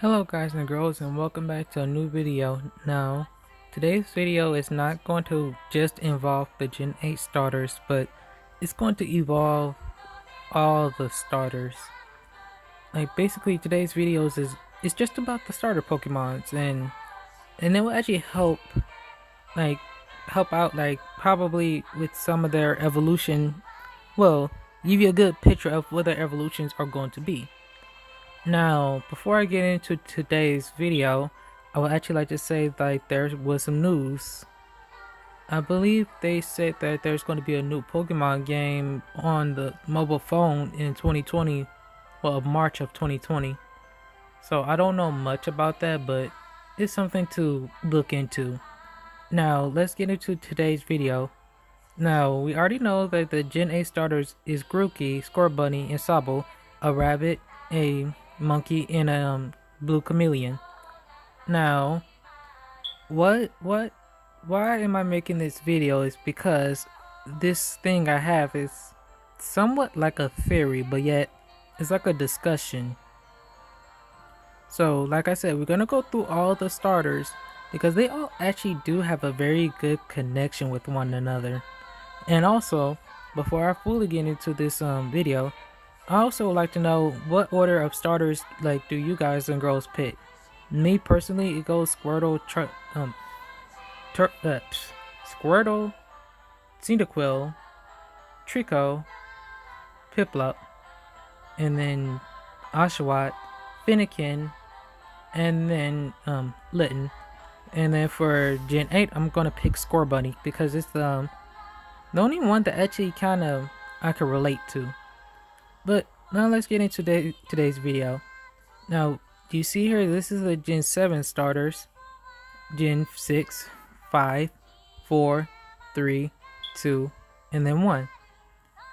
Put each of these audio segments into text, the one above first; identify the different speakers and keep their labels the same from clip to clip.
Speaker 1: Hello guys and girls, and welcome back to a new video. Now, today's video is not going to just involve the Gen 8 starters, but it's going to involve all the starters. Like basically today's videos is just about the starter Pokemons, and it will actually help out probably with some of their evolution. Well, give you a good picture of what their evolutions are going to be. Now, before I get into today's video, I would actually like to say there was some news. I believe they said that there's going to be a new Pokemon game on the mobile phone in 2020, well, March of 2020. So I don't know much about that, but it's something to look into. Now, let's get into today's video. Now, we already know that the Gen 8 starters is Grookey, Scorbunny, and Sobble, a rabbit, a monkey, and a blue chameleon. Now, why am I making this video is because this thing I have is somewhat like a theory, but yet it's like a discussion. So, like I said, we're gonna go through all the starters because they all actually do have a very good connection with one another. And also, before I fully get into this video, I also would like to know what order of starters do you guys and girls pick. Me personally, it goes Squirtle, Squirtle, Cyndaquil, Trico, Piplup, and then Oshawott, Fennekin, and then Litten. And then for Gen 8, I'm gonna pick Scorbunny because it's the only one that actually I can relate to. But now let's get into today's video. Now, do you see here, this is the Gen 7 starters. Gen 6, 5, 4, 3, 2, and then 1.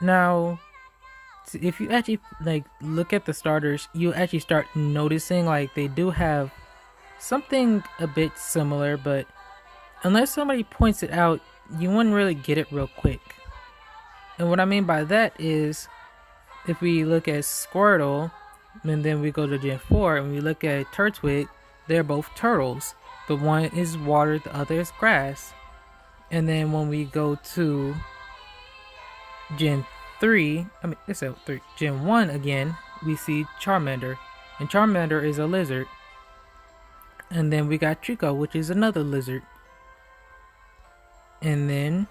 Speaker 1: Now, if you actually look at the starters, you actually start noticing they do have something a bit similar, but unless somebody points it out, you wouldn't really get it real quick. And what I mean by that is, if we look at Squirtle, and then we go to Gen 4, and we look at Turtwig, they're both turtles. But one is water, the other is grass. And then when we go to Gen 1 again, we see Charmander. And Charmander is a lizard. And then we got Trico, which is another lizard. And then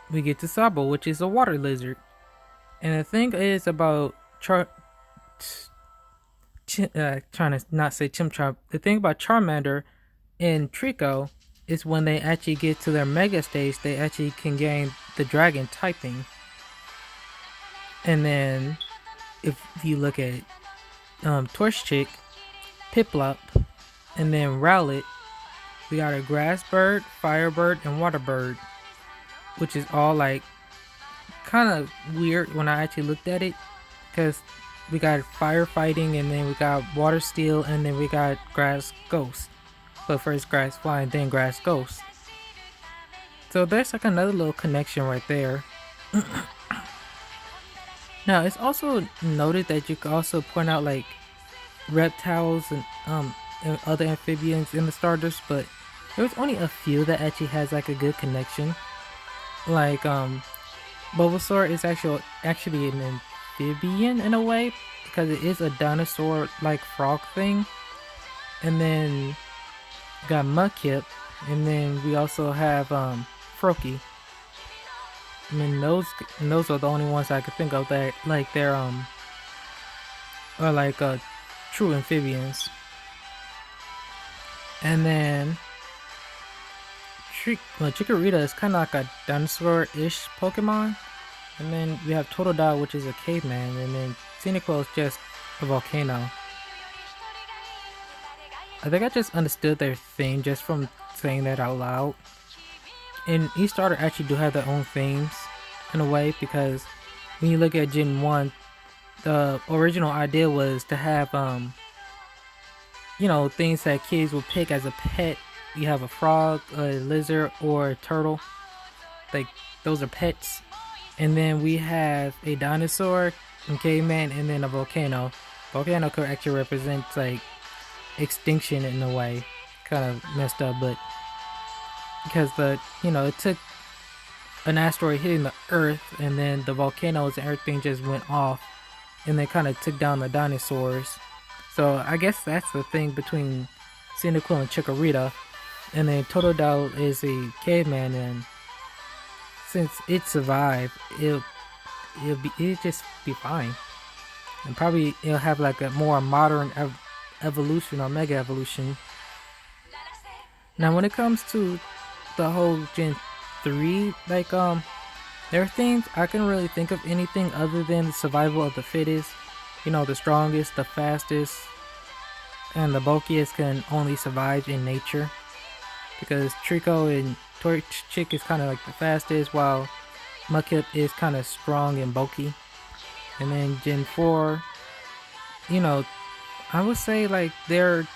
Speaker 1: we get to Sobble, which is a water lizard. And the thing is about trying to not say Chimchar. The thing about Charmander and Trico is when they actually get to their Mega stage, they actually can gain the Dragon typing. And then if you look at Torchic, Piplup, and then Rowlet, we got a Grass Bird, Firebird, and Water Bird, which is all kind of weird when I actually looked at it, because we got firefighting, and then we got water steel, and then we got grass ghost. But first grass flying, then grass ghost. So there's another little connection right there. Now it's also noted that you can also point out reptiles and other amphibians in the starters, but there's only a few that actually has a good connection. Bulbasaur is actually an amphibian in a way, because it is a dinosaur frog thing. And then got Mudkip, and then we also have Froakie. I mean, those are the only ones I could think of that they're are true amphibians. And then Chikorita is kind of like a dinosaur-ish Pokemon. And then we have Totodile, which is a caveman, and then Cyndaquil is just a volcano. I think I just understood their theme just from saying that out loud. And each starter actually do have their own themes in a way, because when you look at Gen 1, the original idea was to have things that kids will pick as a pet. You have a frog, a lizard, or a turtle. Those are pets. And then we have a dinosaur, a caveman, and then a volcano. Volcano could actually represent extinction in a way, kind of messed up, but because it took an asteroid hitting the Earth, and then the volcanoes and everything just went off, and they kind of took down the dinosaurs. So I guess that's the thing between Cyndaquil and Chikorita, and then Totodile is a caveman, and since it survived, it'll just be fine, and probably it'll have like a more modern evolution or mega evolution. Now, when it comes to the whole Gen 3, like their themes, I can really think of anything other than the survival of the fittest. The strongest, the fastest, and the bulkiest can only survive in nature. Because Trico and Torchic is kind of like the fastest, while Mudkip is kind of strong and bulky. And then Gen 4, I would say like their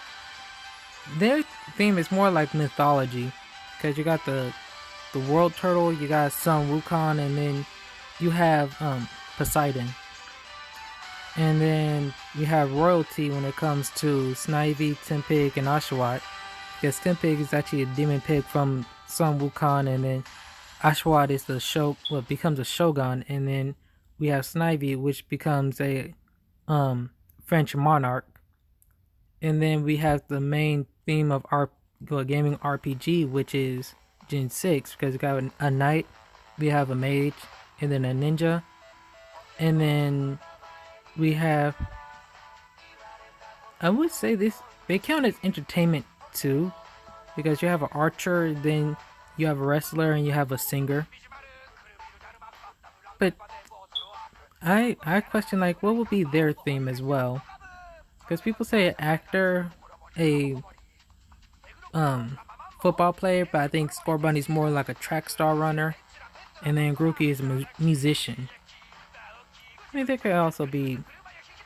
Speaker 1: theme is more like mythology. Because you got the world turtle, you got Sun Wukong, and then you have Poseidon. And then we have royalty when it comes to Snivy, Tempig, and Oshawott. Because Tempig is actually a demon pig from Sun Wukong, and then Oshawott is what becomes a shogun, and then we have Snivy, which becomes a French monarch. And then we have the main theme of our gaming RPG, which is Gen 6, because we got a knight, we have a mage, and then a ninja, and then we have, I would say they count as entertainment too, because you have an archer, then you have a wrestler, and you have a singer. But I question like what would be their theme as well, because people say an actor, a football player, but I think Scorbunny's more like a track star runner, and then Grookey is a musician. I mean, they could also be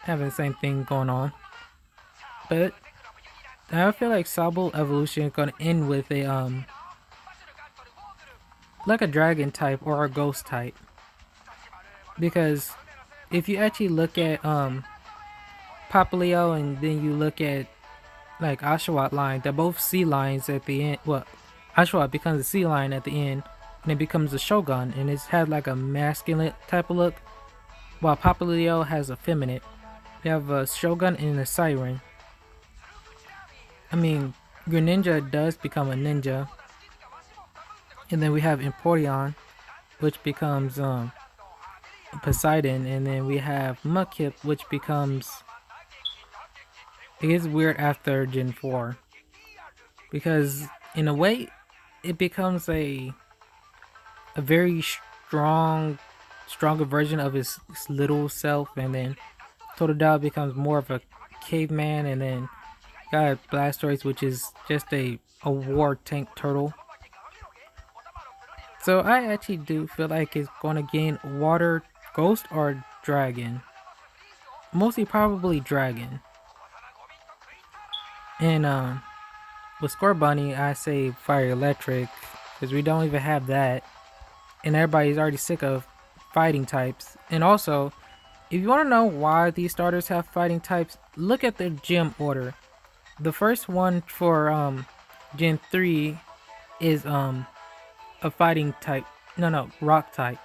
Speaker 1: having the same thing going on, but I feel like Sobble evolution is gonna end with a like a dragon type or a ghost type, because if you actually look at Popplio and then you look at like Oshawott line, they're both sea lions at the end. Well, Oshawott becomes a sea lion at the end, and it becomes a shogun, and it's had like a masculine type of look, while Popplio has a feminine. We have a shogun and a siren. I mean, Greninja does become a ninja, and then we have Empoleon, which becomes Poseidon, and then we have Mudkip, which becomes. It gets weird after Gen 4, because in a way, it becomes a very stronger version of his little self, and then Totodile becomes more of a caveman, and then got Blastoise, which is just a war tank turtle. So I actually do feel like it's gonna gain water, ghost, or dragon. Mostly probably dragon. And with Scorbunny, I say fire electric, because we don't even have that, and everybody's already sick of fighting types. And also, if you want to know why these starters have fighting types, look at their gym order. The first one for Gen 3 is a fighting type. No, rock type.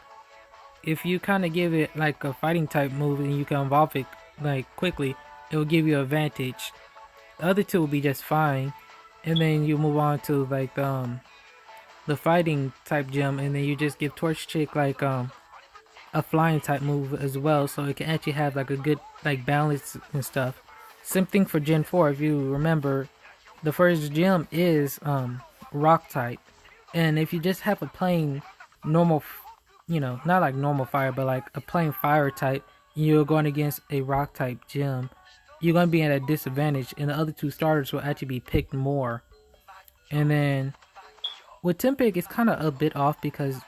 Speaker 1: If you kind of give it like a fighting type move and you can evolve it like quickly, it will give you advantage. The other two will be just fine, and then you move on to like the fighting type gym, and then you just give Torchic like a flying type move as well, so it can actually have like a good like balance and stuff. Same thing for Gen 4. If you remember, the first gym is rock type, and if you just have a plain normal, not like normal fire, but like a plain fire type, you're going against a rock type gym, you're going to be at a disadvantage, and the other two starters will actually be picked more. And then with Tempig, it's kind of a bit off, because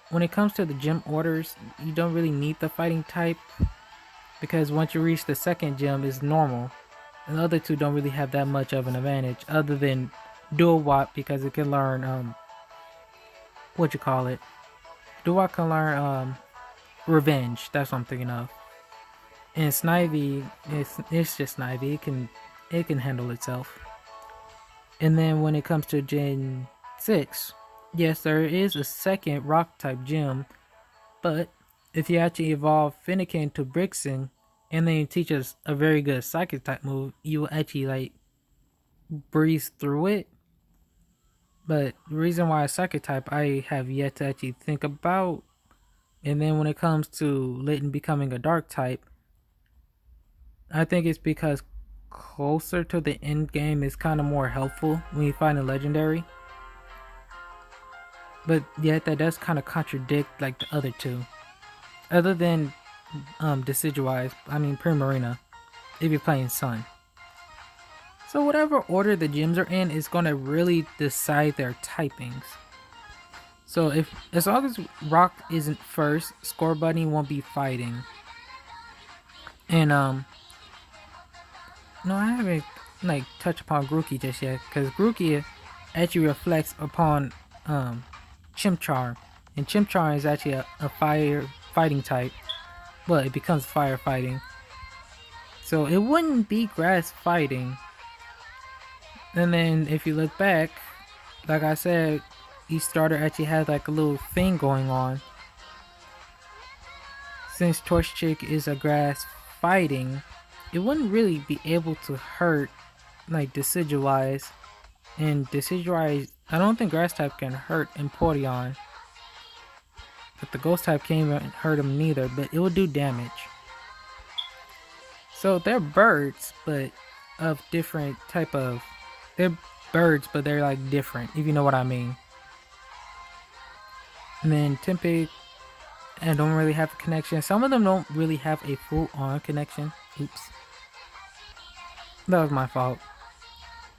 Speaker 1: when it comes to the gym orders, you don't really need the fighting type, because once you reach the second gym, it's normal, and the other two don't really have that much of an advantage, other than Dual Wop, because it can learn Dual Wop can learn Revenge. That's what I'm thinking of. And Snivy, it's just Snivy. It can it can handle itself. And then when it comes to Gen 6, yes, there is a second rock type gym, but if you actually evolve Fennekin to Brixen and then you teach us a very good psychic type move, you will actually like breeze through it. But the reason why psychic type I have yet to actually think about. And then when it comes to Litten becoming a dark type, I think it's because closer to the end game is kind of more helpful when you find a legendary. But yet that does kind of contradict like the other two. Other than Decidueye, I mean Primarina, if you're playing Sun. So whatever order the gyms are in is going to really decide their typings. So if as long as Rock isn't first, Scorbunny won't be fighting. And no, I haven't like touched upon Grookey just yet, because Grookey actually reflects upon Chimchar, and Chimchar is actually a fire fighting type, but it becomes fire fighting. So it wouldn't be grass fighting. And then if you look back, like I said, each starter actually has like a little thing going on. Since Torchic is a grass fighting, it wouldn't really be able to hurt like Decidueye. And Decidueye, I don't think grass type can hurt Empoleon. But the ghost type can't even hurt him neither, but it will do damage. So they're birds, but of different type of... They're birds, but they're like different, if you know what I mean. And then Tempe, I don't really have a connection. Some of them don't really have a full-on connection. Oops. That was my fault.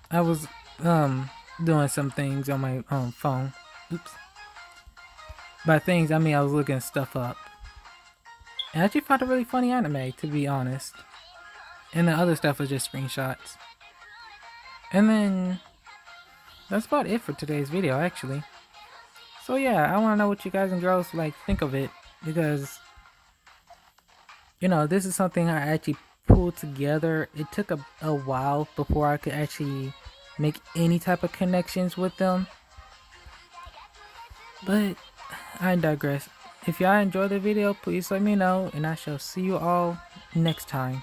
Speaker 1: I was doing some things on my phone. Oops. By things, I mean I was looking stuff up. And I actually found a really funny anime, to be honest. And the other stuff was just screenshots. And then that's about it for today's video, actually. So yeah, I want to know what you guys and girls like think of it, because you know, this is something I actually pulled together. It took a while before I could actually make any type of connections with them. But I digress. If y'all enjoyed the video, please let me know, and I shall see you all next time.